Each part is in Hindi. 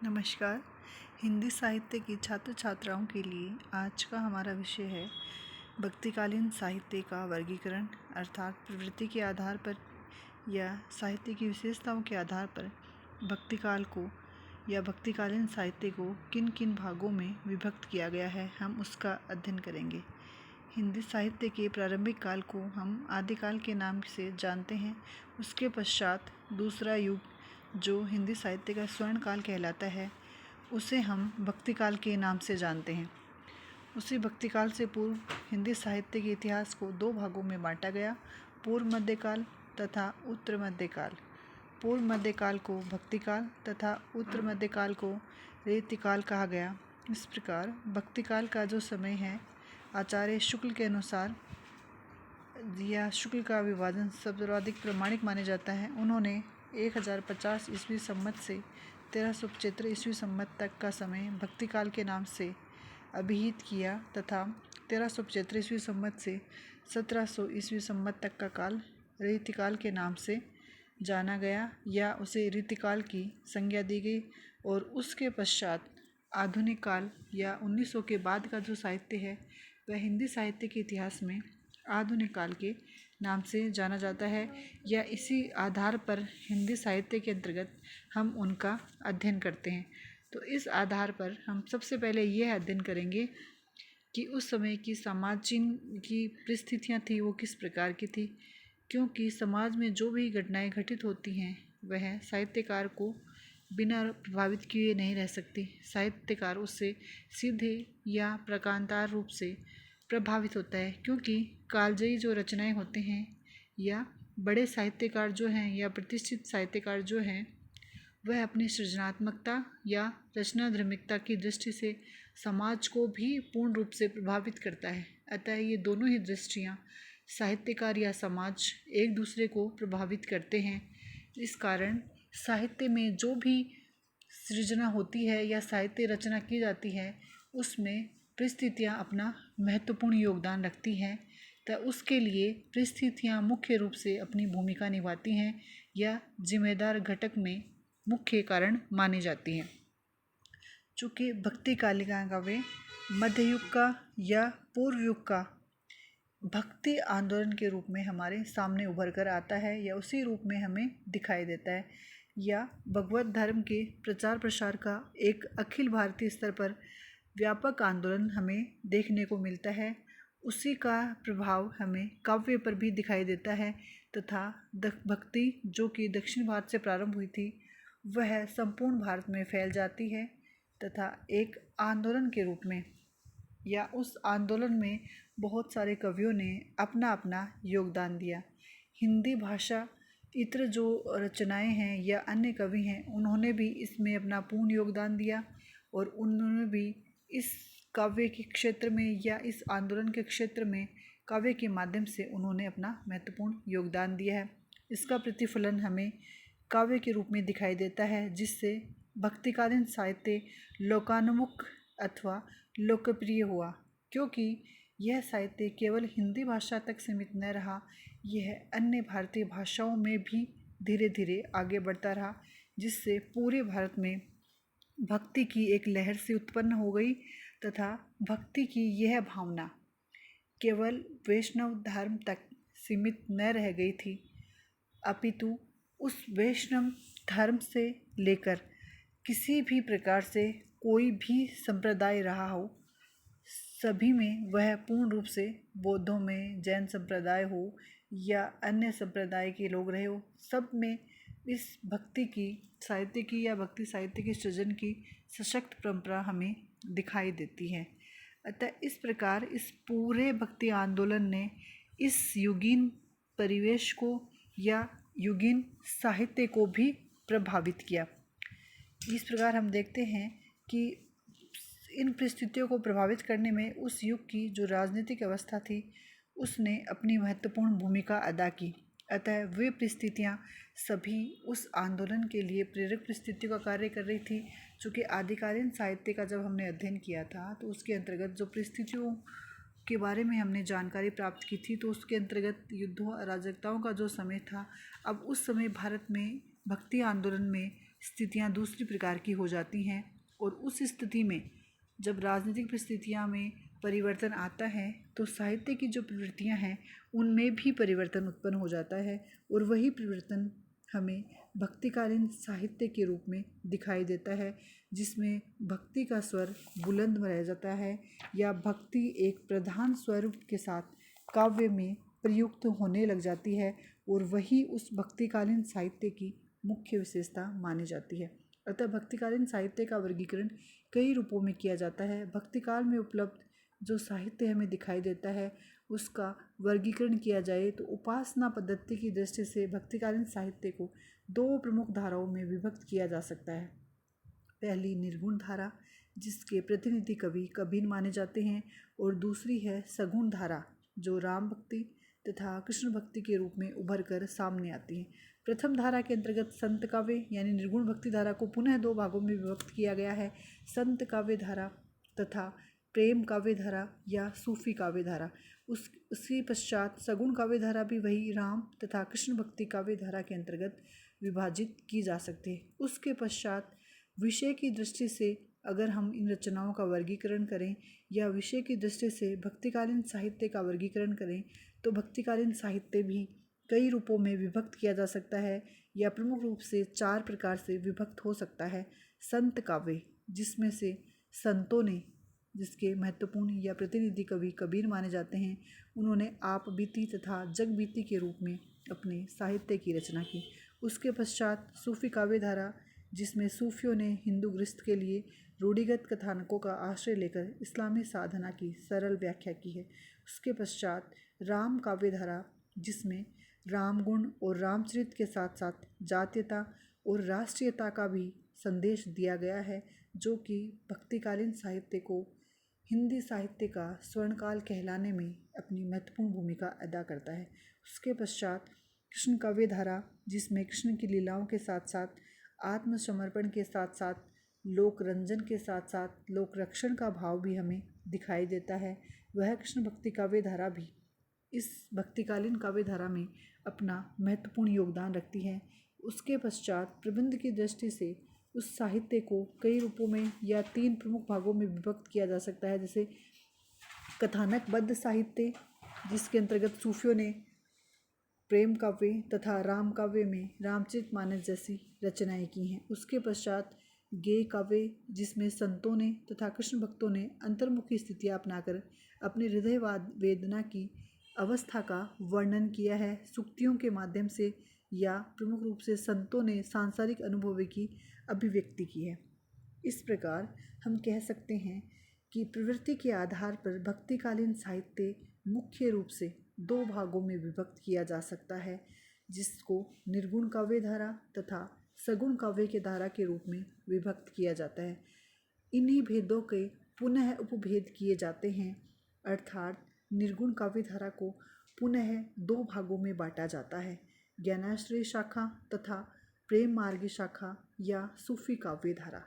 नमस्कार। हिंदी साहित्य की छात्र छात्राओं के लिए आज का हमारा विषय है भक्तिकालीन साहित्य का वर्गीकरण, अर्थात प्रवृत्ति के आधार पर या साहित्य की विशेषताओं के आधार पर भक्तिकाल को या भक्तिकालीन साहित्य को किन किन भागों में विभक्त किया गया है, हम उसका अध्ययन करेंगे। हिंदी साहित्य के प्रारंभिक काल को हम आदिकाल के नाम से जानते हैं। उसके पश्चात दूसरा युग जो हिंदी साहित्य का स्वर्ण काल कहलाता है, उसे हम भक्तिकाल के नाम से जानते हैं। उसी भक्तिकाल से पूर्व हिंदी साहित्य के इतिहास को दो भागों में बांटा गया, पूर्व मध्यकाल तथा उत्तर मध्यकाल। पूर्व मध्यकाल को भक्तिकाल तथा उत्तर मध्यकाल को रीतिकाल कहा गया। इस प्रकार भक्तिकाल का जो समय है, आचार्य शुक्ल के अनुसार या शुक्ल का विभाजन सर्वाधिक प्रमाणिक माने जाता है। उन्होंने 1050 ईस्वी संवत से 1375 ईस्वी संवत तक का समय भक्तिकाल के नाम से अभिहित किया तथा 1375 ईस्वी संवत से 1700 ईस्वी संवत तक का काल रीतिकाल के नाम से जाना गया या उसे रीतिकाल की संज्ञा दी गई। और उसके पश्चात आधुनिक काल या 1900 के बाद का जो साहित्य है, वह हिंदी साहित्य के इतिहास में आधुनिक काल के नाम से जाना जाता है, या इसी आधार पर हिंदी साहित्य के अंतर्गत हम उनका अध्ययन करते हैं। तो इस आधार पर हम सबसे पहले यह अध्ययन करेंगे कि उस समय की समाजीन की परिस्थितियाँ थी वो किस प्रकार की थी, क्योंकि समाज में जो भी घटनाएं घटित होती हैं वह साहित्यकार को बिना प्रभावित किए नहीं रह सकती। साहित्यकार उससे सीधे या प्रकारांतर रूप से प्रभावित होता है, क्योंकि कालजयी जो रचनाएं होते हैं या बड़े साहित्यकार जो हैं या प्रतिष्ठित साहित्यकार जो हैं, वह अपनी सृजनात्मकता या रचनाधर्मिकता की दृष्टि से समाज को भी पूर्ण रूप से प्रभावित करता है। अतः ये दोनों ही दृष्टियाँ, साहित्यकार या समाज, एक दूसरे को प्रभावित करते हैं। इस कारण साहित्य में जो भी सृजना होती है या साहित्य रचना की जाती है, उसमें परिस्थितियाँ अपना महत्वपूर्ण योगदान रखती हैं। तो उसके लिए परिस्थितियाँ मुख्य रूप से अपनी भूमिका निभाती हैं या जिम्मेदार घटक में मुख्य कारण मानी जाती हैं। चूँकि भक्तिकालिका का वे मध्ययुग का या पूर्व युग का भक्ति आंदोलन के रूप में हमारे सामने उभर कर आता है या उसी रूप में हमें दिखाई देता है, या भगवत धर्म के प्रचार प्रसार का एक अखिल भारतीय स्तर पर व्यापक आंदोलन हमें देखने को मिलता है। उसी का प्रभाव हमें काव्य पर भी दिखाई देता है तथा भक्ति जो कि दक्षिण भारत से प्रारंभ हुई थी, वह संपूर्ण भारत में फैल जाती है तथा एक आंदोलन के रूप में, या उस आंदोलन में बहुत सारे कवियों ने अपना अपना योगदान दिया। हिंदी भाषा इतर जो रचनाएं हैं या अन्य कवि हैं, उन्होंने भी इसमें अपना पूर्ण योगदान दिया और उन्होंने भी इस काव्य के क्षेत्र में या इस आंदोलन के क्षेत्र में काव्य के माध्यम से उन्होंने अपना महत्वपूर्ण योगदान दिया है। इसका प्रतिफलन हमें काव्य के रूप में दिखाई देता है, जिससे भक्तिकालीन साहित्य लोकानुमुख अथवा लोकप्रिय हुआ, क्योंकि यह साहित्य केवल हिंदी भाषा तक सीमित न रहा, यह अन्य भारतीय भाषाओं में भी धीरे धीरे आगे बढ़ता रहा, जिससे पूरे भारत में भक्ति की एक लहर से उत्पन्न हो गई तथा भक्ति की यह भावना केवल वैष्णव धर्म तक सीमित न रह गई थी, अपितु उस वैष्णव धर्म से लेकर किसी भी प्रकार से कोई भी संप्रदाय रहा हो, सभी में वह पूर्ण रूप से, बौद्धों में, जैन संप्रदाय हो या अन्य संप्रदाय के लोग रहे हो, सब में इस भक्ति की साहित्य की या भक्ति साहित्य के सृजन की सशक्त परंपरा हमें दिखाई देती है। अतः इस प्रकार इस पूरे भक्ति आंदोलन ने इस युगीन परिवेश को या युगीन साहित्य को भी प्रभावित किया। इस प्रकार हम देखते हैं कि इन परिस्थितियों को प्रभावित करने में उस युग की जो राजनीतिक अवस्था थी, उसने अपनी महत्वपूर्ण भूमिका अदा की। अतः वे परिस्थितियाँ सभी उस आंदोलन के लिए प्रेरक परिस्थितियों का कार्य कर रही थी। चूँकि आदिकालीन साहित्य का जब हमने अध्ययन किया था, तो उसके अंतर्गत जो परिस्थितियों के बारे में हमने जानकारी प्राप्त की थी, तो उसके अंतर्गत युद्धों अराजकताओं का जो समय था, अब उस समय भारत में भक्ति आंदोलन में स्थितियां दूसरी प्रकार की हो जाती हैं और उस स्थिति में जब राजनीतिक परिस्थितियां में परिवर्तन आता है तो साहित्य की जो प्रवृत्तियां हैं उनमें भी परिवर्तन उत्पन्न हो जाता है और वही परिवर्तन हमें भक्तिकालीन साहित्य के रूप में दिखाई देता है, जिसमें भक्ति का स्वर बुलंद रह जाता है या भक्ति एक प्रधान स्वरूप के साथ काव्य में प्रयुक्त होने लग जाती है और वही उस भक्तिकालीन साहित्य की मुख्य विशेषता मानी जाती है। अतः भक्तिकालीन साहित्य का वर्गीकरण कई रूपों में किया जाता है। भक्तिकाल में उपलब्ध जो साहित्य हमें दिखाई देता है उसका वर्गीकरण किया जाए तो उपासना पद्धति की दृष्टि से भक्तिकालीन साहित्य को दो प्रमुख धाराओं में विभक्त किया जा सकता है। पहली निर्गुण धारा, जिसके प्रतिनिधि कवि कबीर माने जाते हैं, और दूसरी है सगुण धारा, जो राम भक्ति तथा कृष्ण भक्ति के रूप में उभर कर सामने आती है। प्रथम धारा के अंतर्गत संत काव्य यानी निर्गुण भक्ति धारा को पुनः दो भागों में विभक्त किया गया है, संत काव्य धारा तथा प्रेम काव्य धारा या सूफी काव्य धारा। उसके पश्चात सगुण काव्य धारा भी वही राम तथा कृष्ण भक्ति काव्य धारा के अंतर्गत विभाजित की जा सकती है। उसके पश्चात विषय की दृष्टि से अगर हम इन रचनाओं का वर्गीकरण करें या विषय की दृष्टि से भक्तिकालीन साहित्य का वर्गीकरण करें तो भक्तिकालीन साहित्य भी कई रूपों में विभक्त किया जा सकता है या प्रमुख रूप से चार प्रकार से विभक्त हो सकता है। संत काव्य, जिसमें से संतों ने, जिसके महत्वपूर्ण या प्रतिनिधि कवि कबीर माने जाते हैं, उन्होंने आप बीती तथा जग बीती के रूप में अपने साहित्य की रचना की। उसके पश्चात सूफी काव्य धारा, जिसमें सूफियों ने हिंदू गृहस्थ के लिए रूढ़िगत कथानकों का आश्रय लेकर इस्लामी साधना की सरल व्याख्या की है। उसके पश्चात राम काव्य धारा, जिसमें राम गुण और रामचरित के साथ साथ जातीयता और राष्ट्रीयता का भी संदेश दिया गया है, जो कि भक्तिकालीन साहित्य को हिंदी साहित्य का स्वर्णकाल कहलाने में अपनी महत्वपूर्ण भूमिका अदा करता है। उसके पश्चात कृष्ण काव्य धारा, जिसमें कृष्ण की लीलाओं के साथ साथ आत्मसमर्पण के साथ साथ लोक रंजन के साथ साथ लोक रक्षण का भाव भी हमें दिखाई देता है, वह कृष्ण भक्ति काव्य धारा भी इस भक्तिकालीन काव्य धारा में अपना महत्वपूर्ण योगदान रखती है। उसके पश्चात प्रबंध की दृष्टि से उस साहित्य को कई रूपों में या तीन प्रमुख भागों में विभक्त किया जा सकता है, जैसे कथानकबद्ध साहित्य, जिसके अंतर्गत सूफियों ने प्रेम काव्य तथा राम काव्य में रामचरितमानस जैसी रचनाएं की हैं। उसके पश्चात गेय काव्य, जिसमें संतों ने तथा कृष्ण भक्तों ने अंतर्मुखी स्थितियाँ अपनाकर अपने हृदय वेदना की अवस्था का वर्णन किया है सूक्तियों के माध्यम से, या प्रमुख रूप से संतों ने सांसारिक अनुभव की अभिव्यक्ति की है। इस प्रकार हम कह सकते हैं कि प्रवृत्ति के आधार पर भक्तिकालीन साहित्य मुख्य रूप से दो भागों में विभक्त किया जा सकता है, जिसको निर्गुण काव्य धारा तथा सगुण काव्य के धारा के रूप में विभक्त किया जाता है। इन्हीं भेदों के पुनः उपभेद किए जाते हैं, अर्थात निर्गुण काव्य धारा को पुनः दो भागों में बांटा जाता है, ज्ञानाश्रय शाखा तथा प्रेम मार्गी शाखा या सूफी काव्य धारा।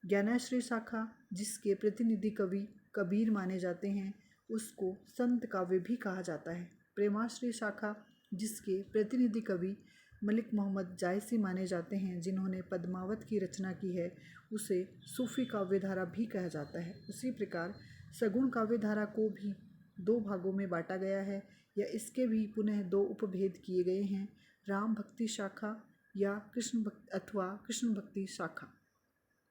ज्ञानाश्रय शाखा, जिसके प्रतिनिधि कवि कबीर माने जाते हैं, उसको संत काव्य भी कहा जाता है। प्रेमाश्रय शाखा, जिसके प्रतिनिधि कवि मलिक मोहम्मद जायसी माने जाते हैं, जिन्होंने पद्मावत की रचना की है, उसे सूफी काव्य धारा भी कहा जाता है। उसी प्रकार सगुण काव्य धारा को भी दो भागों में बांटा गया है या इसके भी पुनः दो उपभेद किए गए हैं, राम भक्ति शाखा या कृष्ण भक्ति शाखा।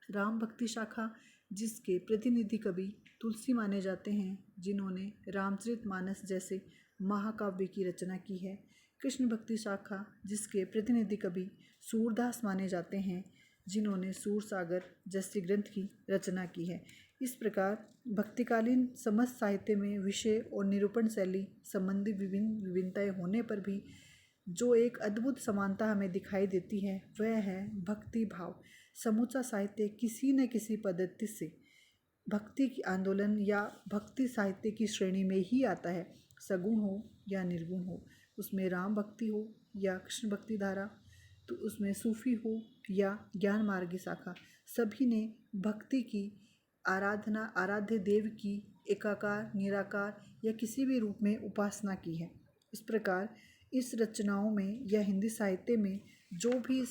राम भक्ति शाखा, जिसके प्रतिनिधि कवि तुलसी माने जाते हैं, जिन्होंने रामचरितमानस जैसे महाकाव्य की रचना की है। कृष्ण भक्ति शाखा, जिसके प्रतिनिधि कवि सूरदास माने जाते हैं, जिन्होंने सूरसागर जैसे ग्रंथ की रचना की है। इस प्रकार भक्तिकालीन समस्त साहित्य में विषय और निरूपण शैली संबंधी विभिन्न विभिन्नताएं होने पर भी जो एक अद्भुत समानता हमें दिखाई देती है, वह है भक्ति भाव। समूचा साहित्य किसी न किसी पद्धति से भक्ति की आंदोलन या भक्ति साहित्य की श्रेणी में ही आता है, सगुण हो या निर्गुण हो, उसमें राम भक्ति हो या कृष्ण भक्ति धारा, तो उसमें सूफी हो या ज्ञान मार्गी शाखा, सभी ने भक्ति की आराधना, आराध्य देव की एकाकार, निराकार या किसी भी रूप में उपासना की है। इस प्रकार इस रचनाओं में या हिंदी साहित्य में जो भी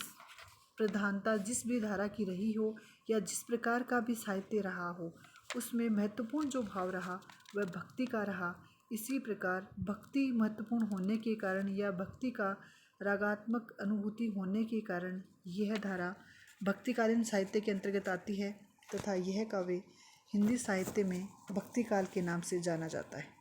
प्रधानता जिस भी धारा की रही हो या जिस प्रकार का भी साहित्य रहा हो, उसमें महत्वपूर्ण जो भाव रहा वह भक्ति का रहा। इसी प्रकार भक्ति महत्वपूर्ण होने के कारण या भक्ति का रागात्मक अनुभूति होने के कारण यह धारा भक्तिकालीन साहित्य के अंतर्गत आती है तथा यह काव्य हिंदी साहित्य में भक्तिकाल के नाम से जाना जाता है।